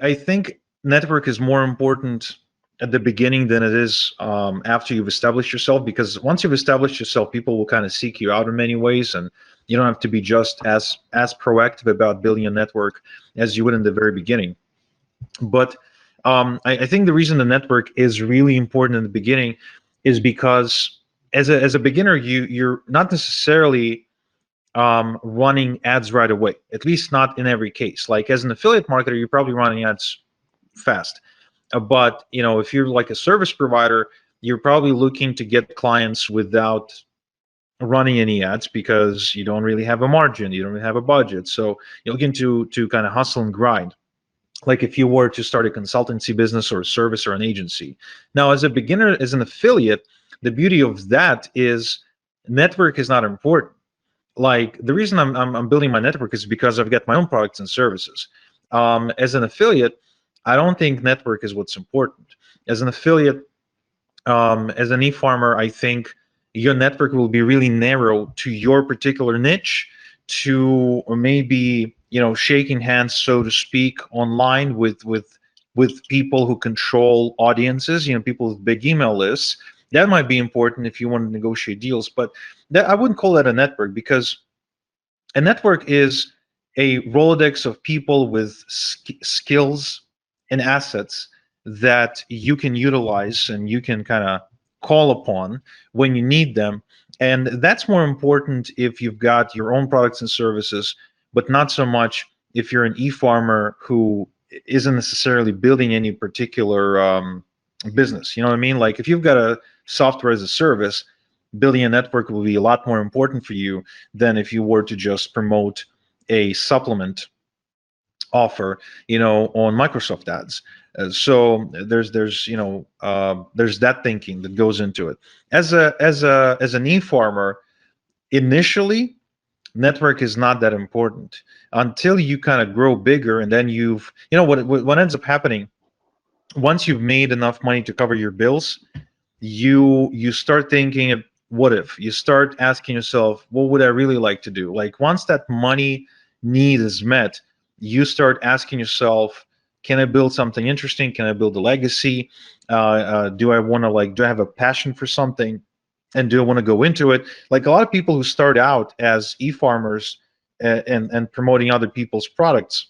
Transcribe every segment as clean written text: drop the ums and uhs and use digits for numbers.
I think network is more important at the beginning than it is after you've established yourself, because once you've established yourself, people will kind of seek you out in many ways, and you don't have to be just as proactive about building a network as you would in the very beginning. But I think the reason the network is really important in the beginning is because as a beginner, you're not necessarily running ads right away. At least not in every case. Like as an affiliate marketer, you're probably running ads fast. But if you're like a service provider, you're probably looking to get clients without running any ads because you don't really have a margin, you don't really have a budget. So you're looking to kind of hustle and grind, like if you were to start a consultancy business or a service or an agency. Now, as a beginner, as an affiliate, the beauty of that is network is not important. Like the reason I'm building my network is because I've got my own products and services. As an affiliate, I don't think network is what's important. As an affiliate, as an e-farmer, I think your network will be really narrow to your particular niche, to maybe shaking hands, so to speak, online with people who control audiences, people with big email lists. That might be important if you want to negotiate deals, but I wouldn't call that a network, because a network is a Rolodex of people with skills and assets that you can utilize and you can kind of call upon when you need them. And that's more important if you've got your own products and services, but not so much if you're an e-farmer who isn't necessarily building any particular business. You know what I mean? Like if you've got a software as a service, building a network will be a lot more important for you than if you were to just promote a supplement offer, on Microsoft ads. So there's that thinking that goes into it. As an e-farmer, initially, network is not that important until you kind of grow bigger, and then what ends up happening once you've made enough money to cover your bills, you start thinking of what if. You start asking yourself, what would I really like to do? Like once that money need is met, you start asking yourself, can I build something interesting? Can I build a legacy? Do I want to, like, do I have a passion for something, and do I want to go into it? Like a lot of people who start out as e-farmers and promoting other people's products,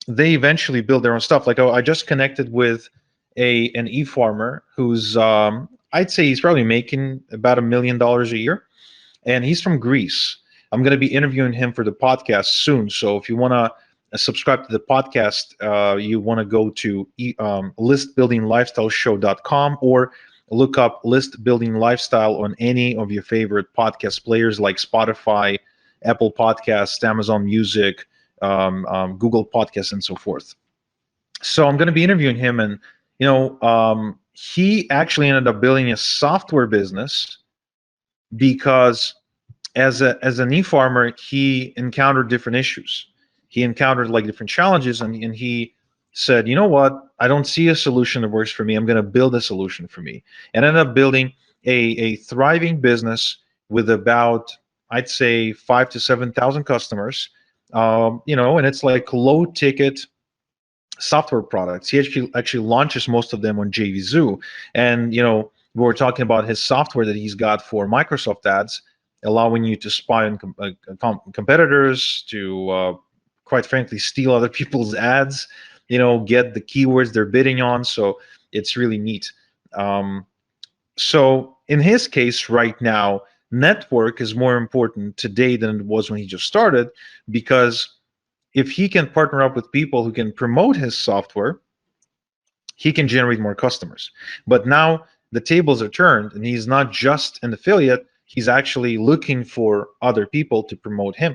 they eventually build their own stuff. Like, oh, I just connected with an e-farmer who's I'd say he's probably making about $1 million a year, and he's from Greece. I'm going to be interviewing him for the podcast soon. So if you want to subscribe to the podcast, you want to go to listbuildinglifestyleshow.com, or look up List Building Lifestyle on any of your favorite podcast players like Spotify, Apple Podcasts, Amazon Music, Google Podcasts, and so forth. So I'm going to be interviewing him, and he actually ended up building a software business because as an e-farmer, he encountered different issues. He encountered like different challenges, and he said, you know what? I don't see a solution that works for me. I'm going to build a solution for me, and ended up building a thriving business with about, I'd say, 5,000 to 7,000 customers. And it's like low ticket software products. He actually launches most of them on JVZoo, and we were talking about his software that he's got for Microsoft ads, allowing you to spy on competitors, to quite frankly steal other people's ads, get the keywords they're bidding on. So it's really neat. So in his case right now, network is more important today than it was when he just started, because if he can partner up with people who can promote his software, he can generate more customers. But now the tables are turned, and he's not just an affiliate, he's actually looking for other people to promote him.